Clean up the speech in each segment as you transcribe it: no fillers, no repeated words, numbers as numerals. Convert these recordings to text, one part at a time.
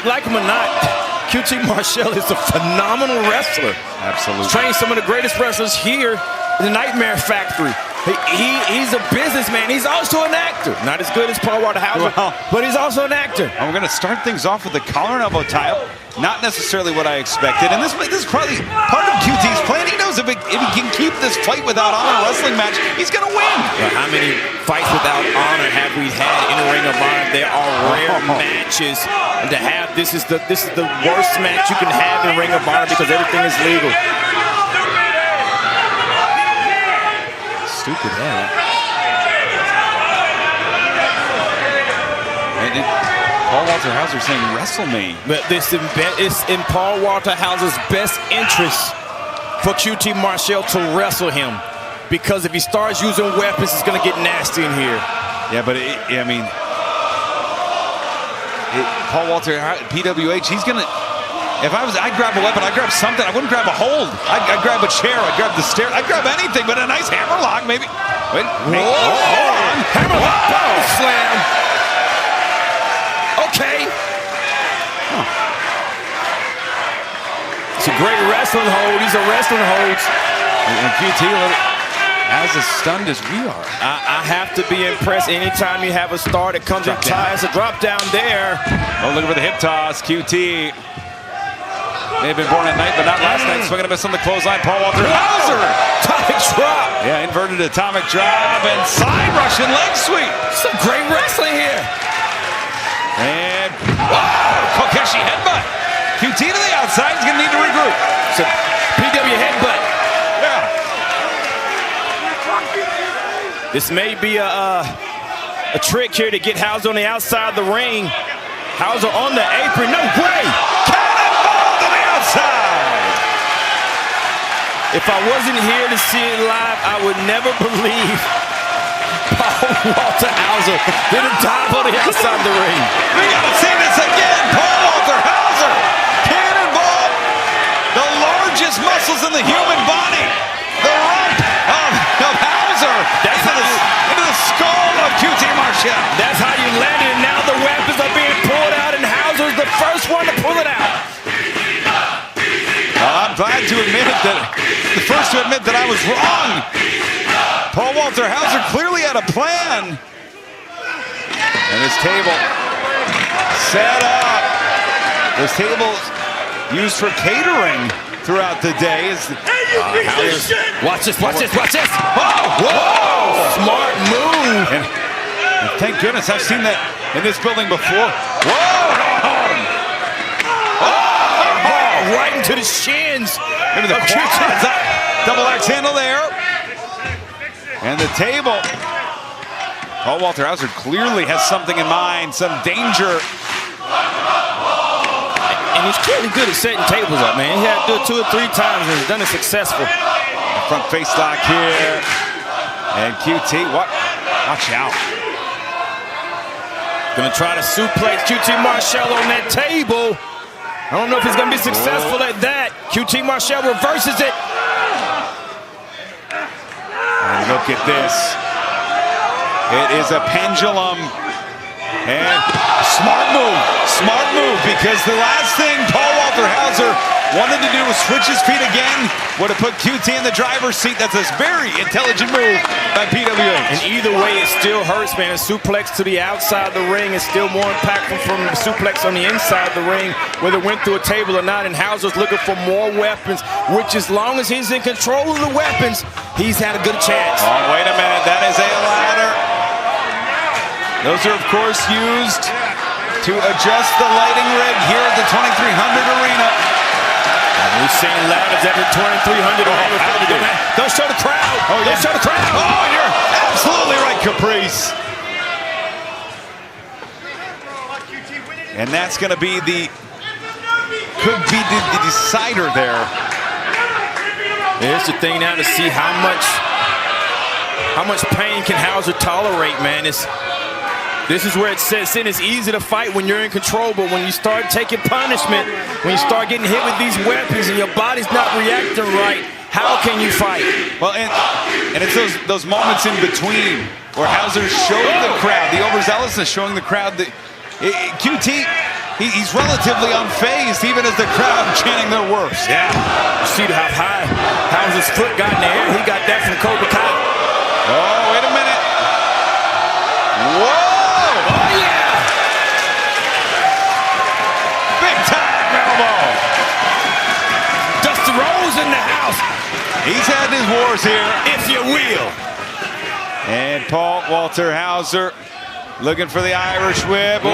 like him or not, QT Marshal is a phenomenal wrestler. Absolutely. He's trained some of the greatest wrestlers here in the Nightmare Factory. He's a businessman. He's also an actor. Not as good as Paul Walter Hauser, but he's also an actor. And we're going to start things off with the collar and elbow tie-up. Not necessarily what I expected. And this is probably part of QT's plan. He knows if he can keep this fight without honor wrestling match, he's going to win. Well, how many fights without honor have we had in a Ring of Honor? There are rare matches. And to have this is the worst match you can have in Ring of Honor because everything is legal. Stupid head. And Paul Walter Hauser saying, wrestle me. But it's in Paul Walter Hauser's best interest for QT Marshal to wrestle him. Because if he starts using weapons, it's going to get nasty in here. Yeah, but Paul Walter, PWH, he's going to... If I'd grab a weapon, I'd grab something. I wouldn't grab a hold. I'd grab a chair. I'd grab the stair. I'd grab anything, but a nice hammerlock, maybe. Wait. Hold on. Hammerlock. Power slam. Okay. Huh. It's a great wrestling hold. These are wrestling holds. And QT as as stunned as we are. I have to be impressed anytime you have a star that comes in ties. A drop down there. Oh, looking for the hip toss. QT. May have been born at night, but not last night. Swinging a miss on the clothesline. Paul Walter Hauser. Atomic drop. Yeah, inverted atomic drop and side Russian leg sweep. Some great wrestling here. And wow, Kokeshi headbutt. QT to the outside. He's going to need to regroup. So PW headbutt. Yeah. This may be a trick here to get Hauser on the outside of the ring. Hauser on the apron. No way. If I wasn't here to see it live, I would never believe Paul Walter Hauser did a dive on the outside of the ring. We gotta see this again. Paul Walter Hauser, cannonball, the largest muscles in the human body. The rump of Hauser into the skull of QT Marshal. That's how you land it, and now the weapons are being pulled out, and Hauser's the first one to pull it out. I'm glad to admit the first to admit that I was wrong. Paul Walter Hauser clearly had a plan. And this table set up. This table used for catering throughout the day. Watch this, watch this, watch this. Whoa, whoa, smart move. And thank goodness I've seen that in this building before. Whoa. Right into the shins. Maybe the quads. Double axe handle there. And the table. Paul Walter Hauser clearly has something in mind, some danger. And he's clearly good at setting tables up, man. He had to do it 2 or 3 times and he's done it successful. Front face lock here. And QT, watch out. Gonna try to suplex QT Marshal on that table. I don't know if he's going to be successful at that. QT Marshal reverses it. And look at this. It is a pendulum. And smart move, because the last thing Paul Walter Hauser wanted to do was switch his feet again. Would have put QT in the driver's seat. That's a very intelligent move by PWH. And either way, it still hurts, man. A suplex to the outside of the ring is still more impactful from the suplex on the inside of the ring, whether it went through a table or not. And Hauser's looking for more weapons, which as long as he's in control of the weapons, he's had a good chance. Oh, wait a minute. That is a ladder. Those are, of course, used to adjust the lighting rig here at the 2300 Arena. We've seen ladders at the 2300 Arena. Don't show the crowd. Oh, yeah. Don't show the crowd. Oh, you're absolutely right, Caprice. And that's going to be could be the decider there. Here's the thing now to see how much pain can Hauser tolerate, man. This is where it sets in. It's easy to fight when you're in control, but when you start taking punishment, when you start getting hit with these weapons and your body's not reacting right, how can you fight? Well, and it's those moments in between where Hauser's showing the crowd, the overzealousness showing the crowd that QT he's relatively unfazed, even as the crowd chanting their worst. Yeah. You see how high Hauser's foot got in the air? He got that from Cobra Kai. Oh, wait a minute. Whoa! Oh, yeah! Big time elbow. Dusty Rhodes in the house. He's had his wars here, if you will. And Paul Walter Hauser looking for the Irish whip. Oh!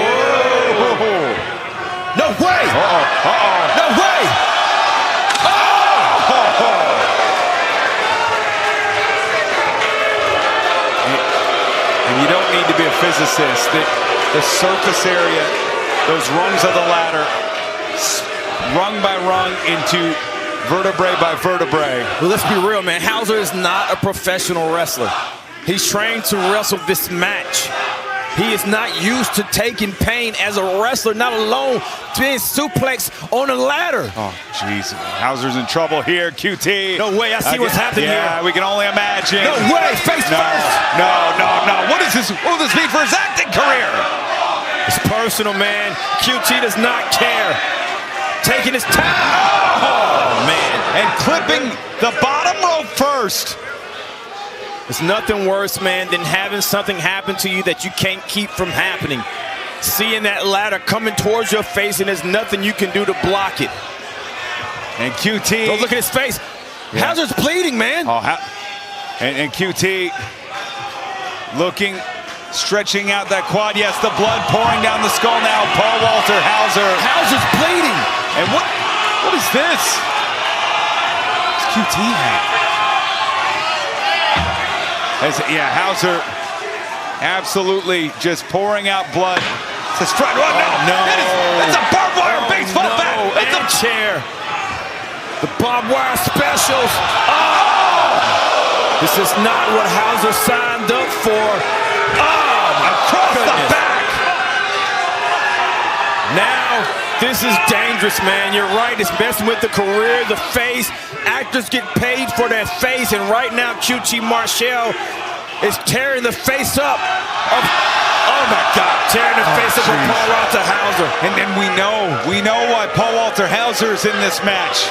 No way! Uh-oh, uh-oh. No way! Oh! And you don't need to be a physicist. The surface area, those rungs of the ladder, rung by rung into vertebrae by vertebrae. Well, let's be real, man. Hauser is not a professional wrestler. He's trained to wrestle this match. He is not used to taking pain as a wrestler, not alone being suplexed on a ladder. Oh, jeez. Hauser's in trouble here. QT. No way. I see what's happening here. Yeah, we can only imagine. No way. Face first. No. What is this? What will this mean for his acting career? It's personal, man. QT does not care. Taking his time. Oh, man. And clipping the bottom rope first. It's nothing worse, man, than having something happen to you that you can't keep from happening. Seeing that ladder coming towards your face and there's nothing you can do to block it. And QT. Go look at his face. Yeah. Hauser's bleeding, man. Oh, and QT looking, stretching out that quad. Yes, the blood pouring down the skull now. Paul Walter Hauser. Hauser's bleeding. And what is this? It's QT hat. Yeah, Hauser absolutely just pouring out blood. It's a strut. Oh, no. It's a barbed wire baseball bat. It's a chair. The barbed wire specials. Oh! This is not what Hauser signed up for. Oh, across the back. Now, this is dangerous, man. You're right. It's messing with the career, the face. Actors get paid for their face, and right now, QT Marshal is tearing the face up of, oh my God, tearing the face up of Paul Walter Hauser. And then we know why Paul Walter Hauser is in this match.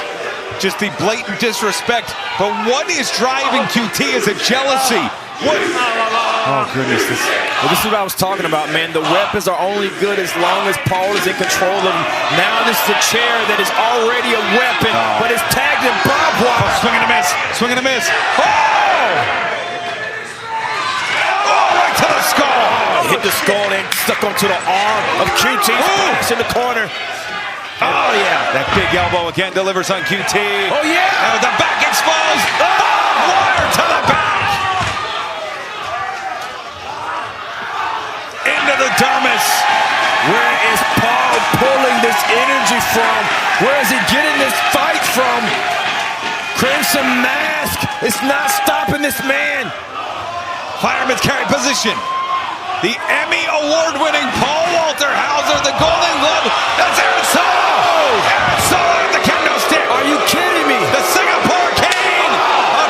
Just the blatant disrespect. But what is driving QT is a jealousy. What? Oh, goodness. Well, this is what I was talking about, man. The weapons are only good as long as Paul is in control of them. Now this is a chair that is already a weapon, but it's tagged in barbed wire. Oh, swing and a miss. Swing and a miss. Oh! Oh, right to the skull. Hit the skull and stuck onto the arm of QT. Splash in the corner. Oh, yeah. That big elbow again delivers on QT. Oh, yeah. And the back exposed. Barbed wire to the back. Into the dermis. Where is Paul pulling this energy from? Where is he getting this fight from? Crimson Mask. It's not stopping this man. Fireman's carry position. The Emmy award-winning Paul Walter Hauser, the Golden Glove. That's Aaron Solo. Aaron Solo at the kendo stick. Are you kidding me? The Singapore Cane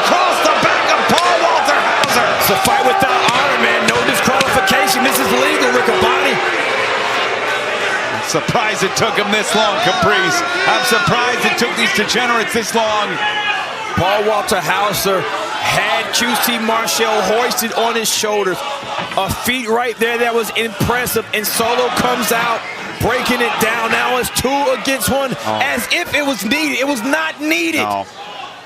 across the back of Paul Walter Hauser. It's a fight without honor, man. No disqualification. This is legal, Riccaboni. I'm surprised it took him this long, Caprice. I'm surprised it took these degenerates this long. Paul Walter Hauser had QT Marshal hoisted on his shoulders. A feat right there that was impressive, and Solo comes out, breaking it down. Now it's 2 against 1, as if it was needed. It was not needed.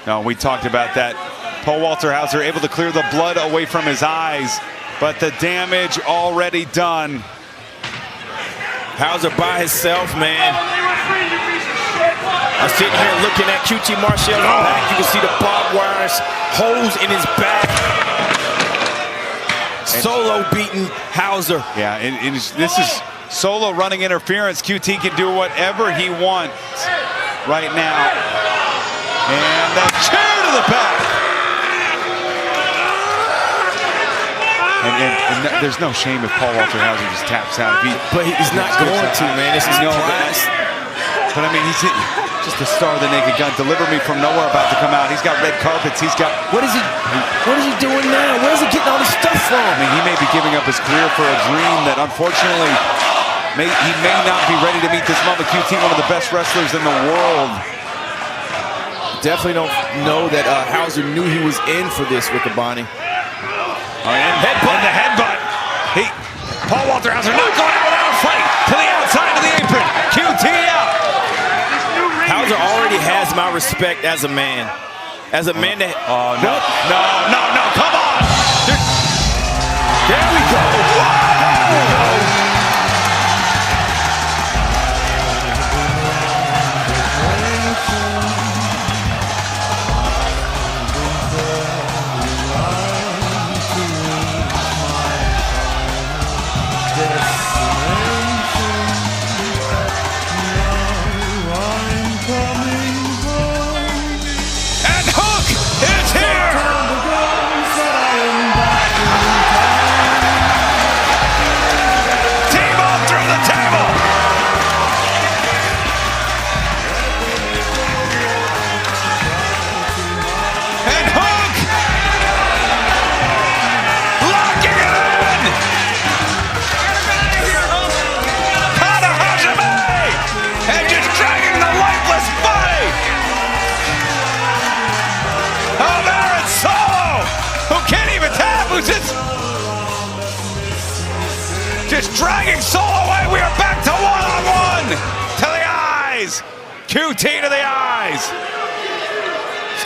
No, we talked about that. Paul Walter Hauser able to clear the blood away from his eyes, but the damage already done. Hauser by himself, man. I'm sitting here looking at QT Marshal's back. You can see the barbed wires, holes in his back. Solo beating Hauser. Yeah, and this is Solo running interference. QT can do whatever he wants right now. And that chair to the back. And there's no shame if Paul Walter Hauser just taps out. But he's not going to, man. This is class. But I mean, he's just the star of the Naked Gun. Deliver Me from Nowhere about to come out. He's got red carpets. He's got. What is he doing now? Where's he getting all this stuff from? I mean, he may be giving up his career for a dream that unfortunately He may not be ready to meet this moment. QT, one of the best wrestlers in the world. Definitely don't know that Hauser knew he was in for this, Riccaboni. And the headbutt. Paul Walter Hauser not going out without a fight. To the outside of the apron. QT out. Hauser already has my respect as a man. As a man that... Oh, no. No, come on. There we go. Whoa! Just dragging Solo away. We are back to one-on-one. To the eyes. QT to the eyes.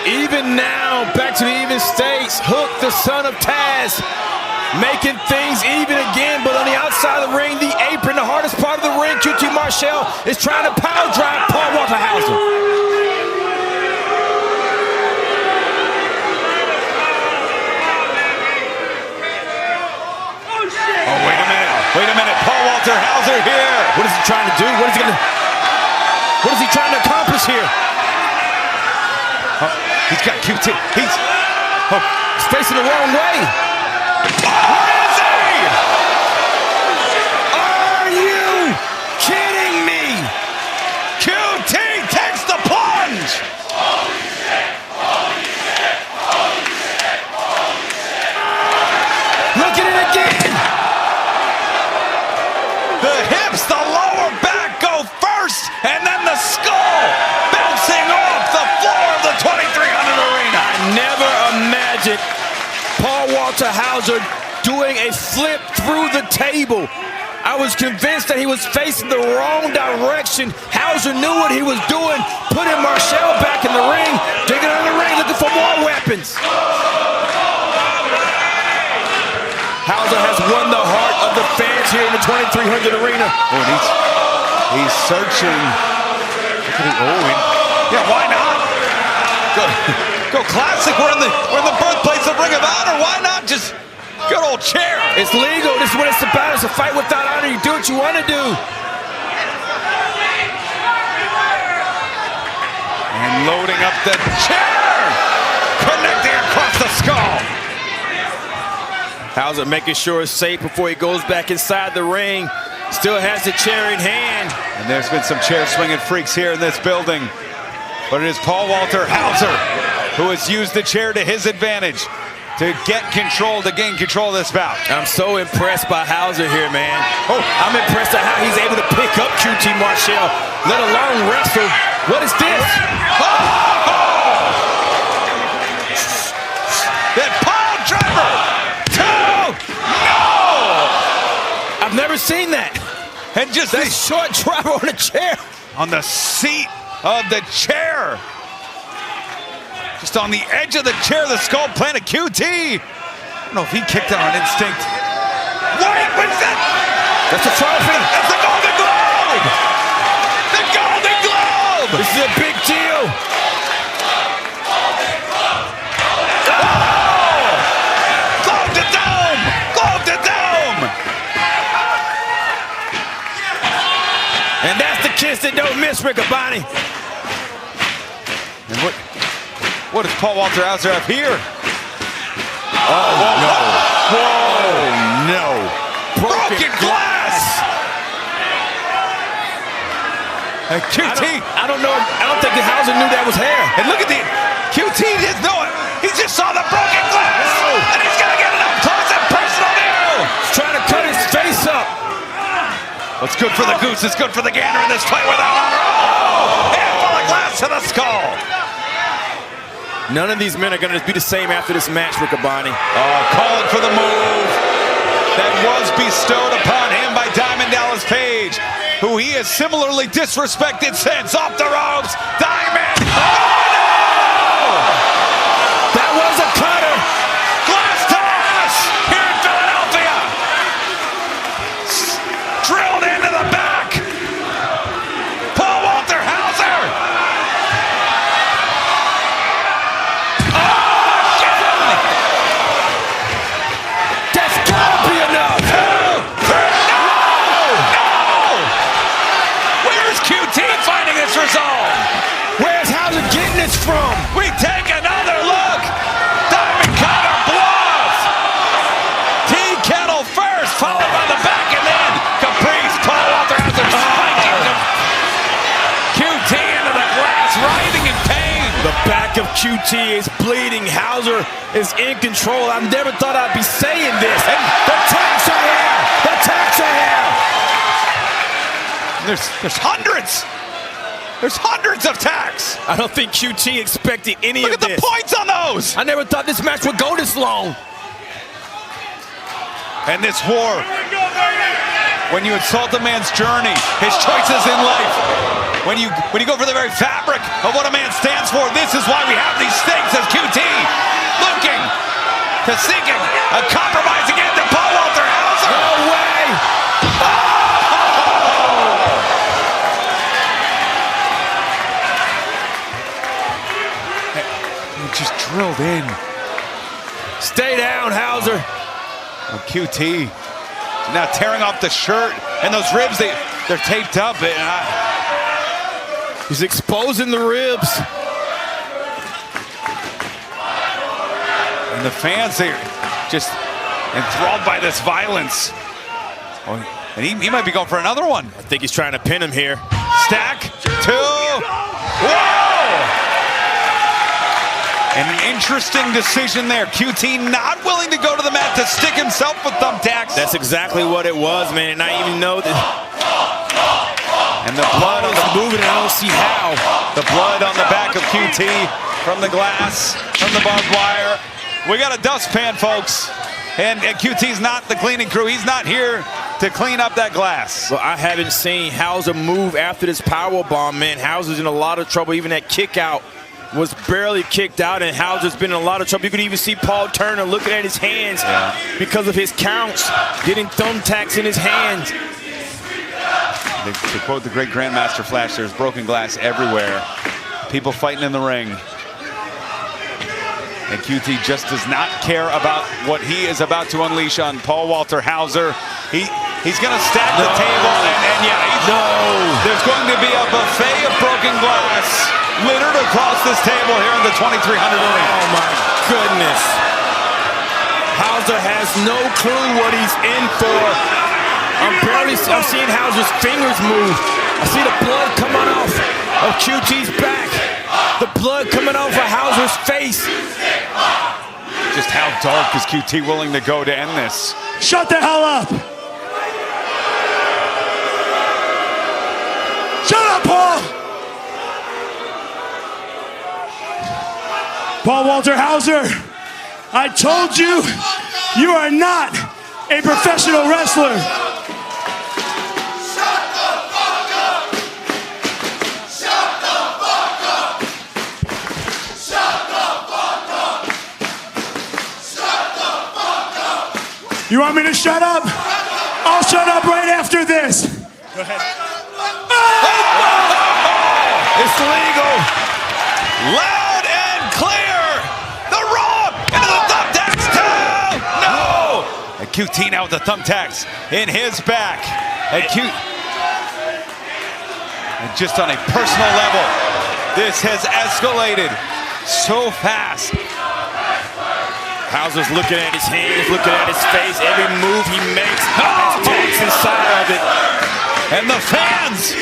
Even now, back to the even stakes. Hook, the son of Taz, making things even again. But on the outside of the ring, the apron, the hardest part of the ring, QT Marshal is trying to power drive Paul Walter Hauser. Wait a minute, Paul Walter Hauser here. What is he trying to do? What is he trying to accomplish here? Oh, he's got QT. He's facing the wrong way. Where is he? Are you kidding me? QT takes the plunge. Look at it again. The hips, the lower back go first, and then the skull bouncing off the floor of the 2300 arena. I never imagined Paul Walter Hauser doing a flip through the table. I was convinced that he was facing the wrong direction. Hauser knew what he was doing, putting Marshal back in the ring, digging under the ring, looking for more weapons. Hauser has won the heart of the fans here in the 2300 arena. Oh, he's searching. Yeah, why not? Go classic. We're in the birthplace of Ring of Honor. Why not just good old chair? It's legal. This is what it's about. It's a fight without honor. You do what you want to do. And loading up the chair, connecting across the skull. Hauser making sure it's safe before he goes back inside the ring. Still has the chair in hand. And there's been some chair swinging freaks here in this building. But it is Paul Walter Hauser who has used the chair to his advantage to get control, to gain control of this bout. I'm so impressed by Hauser here, man. I'm impressed at how he's able to pick up QT Marshal, let alone wrestle. What is this? That pile driver. I've never seen that. And just that short driver on a chair. On the seat of the chair. Just on the edge of the chair, the skull planted. QT. I don't know if he kicked out on instinct. Wait, what's that? That's a trophy. That's the Golden Globe. The Golden Globe. This is a big deal. Globe to dome. Globe to dome. And that's the kiss that don't miss, Riccaboni. And what does Paul Walter Hauser have here? Oh, no. Whoa, no. Broken glass. And QT. I don't know. I don't think Hauser knew that was hair. And look at the QT didn't know it. He just saw the broken glass. And he's going to get an up close and personal view. He's trying to cut his face up. What's good for the goose is good for the gander in this fight without honor. Oh! Handful of glass to the skull. None of these men are going to be the same after this match, Riccaboni. Calling for the move that was bestowed upon him by Diamond Dallas Page, who he has similarly disrespected since. Off the ropes, Diamond. Oh, no! That was a cutter. Glass to ass here in Philadelphia. Drilled into the back. Paul Walter Hauser. Resolve. Where's Hauser getting this from? We take another look. Diamond cutter bluff. Tea kettle first, followed by the back, and then Caprice. Paul Walter Hauser spiking him. QT into the glass, writhing in pain. The back of QT is bleeding. Hauser is in control. I never thought I'd be saying this. And the tacks are here. The tacks are here. There's hundreds. There's hundreds of tacks. I don't think QT expected any Look of this. at the points on those. I never thought this match would go this long. And this war, when you insult a man's journey, his choices in life, when you go for the very fabric of what a man stands for, this is why we have these stakes as QT looking to seeking a compromise again to Paul Walter Hauser. No way. Just drilled in. Stay down, Hauser. Oh, QT now tearing off the shirt, and those ribs, they're taped up. He's exposing the ribs. And the fans, they're just enthralled by this violence. Oh, and he might be going for another one. I think he's trying to pin him here. Stack, two, whoa! And an interesting decision there. QT not willing to go to the mat to stick himself with thumbtacks. That's exactly what it was, man. And I even know that. And the blood is moving, and I don't see how. The blood on the back of QT from the glass, from the barbed wire. We got a dustpan, folks. And QT's not the cleaning crew. He's not here to clean up that glass. Well, I haven't seen Hauser move after this powerbomb, man. Hauser's in a lot of trouble. Even that kick out was barely kicked out, and Hauser's been in a lot of trouble. You could even see Paul Turner looking at his hands because of his counts, getting thumbtacks in his hands. To quote the great Grandmaster Flash, there's broken glass everywhere. People fighting in the ring. And QT just does not care about what he is about to unleash on Paul Walter Hauser. He's going to stack the table, and there's going to be a buffet of broken glass littered across this table here in the 2300 arena. Oh my goodness. Hauser has no clue what he's in for. I'm seeing Hauser's fingers move. I see the blood coming off of QT's back. The blood coming off of Hauser's face. Just how dark is QT willing to go to end this? Shut the hell up! Shut up, Paul! Paul Walter Hauser, I told you, you are not a professional wrestler. Shut the fuck up! Shut the fuck up! Shut the fuck up! Shut the fuck up! You want me to shut up? I'll shut up right after this. Go ahead. It's legal. Loud and clear. The rope into the thumbtacks. No. And QT now with the thumbtacks in his back. And and just on a personal level, this has escalated so fast. Hauser's looking at his hands, looking at his face. Every move he makes has tacks inside of it. And the fans,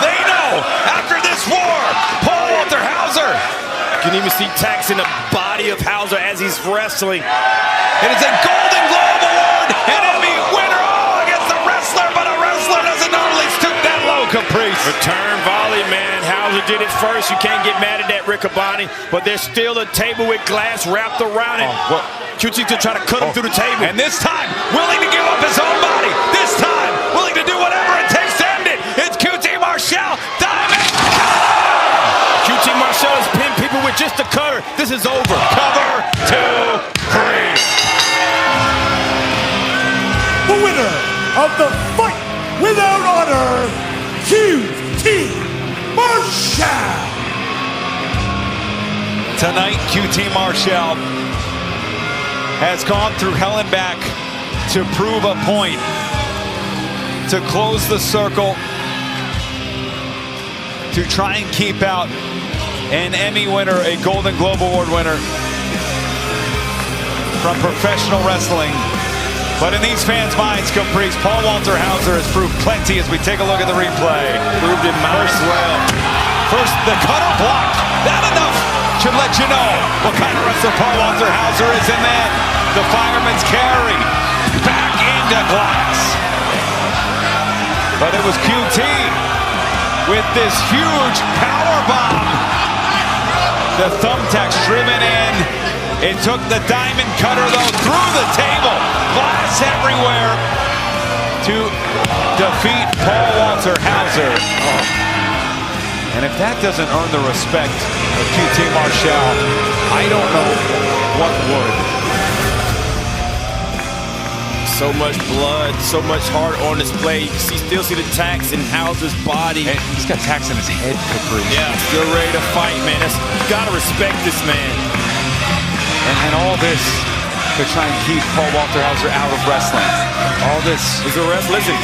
they know after this war, Paul Walter Hauser. You can even see tacks in the body of Hauser as he's wrestling. It is a Golden Globe Award and Emmy winner all against the wrestler, but a wrestler doesn't know Return volley, man. Hauser did it first. You can't get mad at that, Riccaboni. But there's still a table with glass wrapped around it. QT to try to cut him through the table. And this time, willing to give up his own body. This time, willing to do whatever it takes to end it. It's QT Marshal. Diamond cutter! QT Marshal has pinned people with just a cutter. This is over. Cover 2, 3. The winner of the fight without honor, QT Marshal. Tonight, QT Marshal has gone through hell and back to prove a point, to close the circle, to try and keep out an Emmy winner, a Golden Globe Award winner from professional wrestling. But in these fans' minds, Caprice, Paul Walter Hauser has proved plenty as we take a look at the replay. Proved it might as well. First, the cutter blocked. Not enough. Should let you know what kind of wrestler Paul Walter Hauser is. And then the fireman's carry back into glass. But it was QT with this huge power bomb. The thumbtacks driven in. It took the diamond cutter, though, through the table. Glass everywhere to defeat Paul Walter Hauser. And if that doesn't earn the respect of QT Marshal, I don't know what would. So much blood, so much heart on display. You can still see the tacks in Hauser's body. And he's got tacks in his head, Caprice. Yeah, still ready to fight, man. You gotta respect this man. And all this to try and keep Paul Walter Hauser out of wrestling. All this. He's a wrestler. Listen.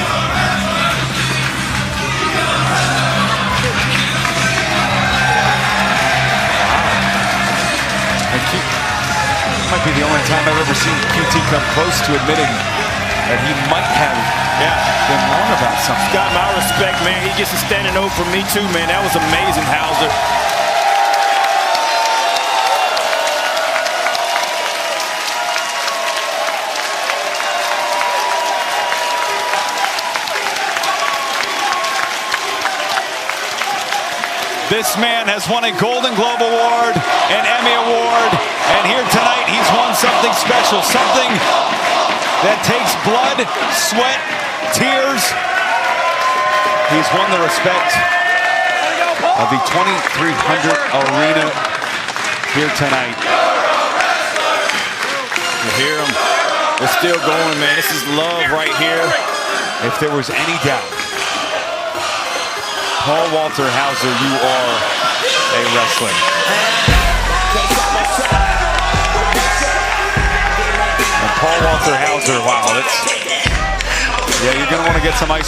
Might be the only time I've ever seen QT come close to admitting that he might have been wrong about something. Got my respect, man. He gets a standing over for me too, man. That was amazing, Hauser. This man has won a Golden Globe Award, an Emmy Award, and here tonight he's won something special, something that takes blood, sweat, tears. He's won the respect of the 2300 Arena here tonight. You hear him? We're still going, man. This is love right here. If there was any doubt, Paul Walter Hauser, you are a wrestler. And Paul Walter Hauser, wow, you're going to want to get some ice.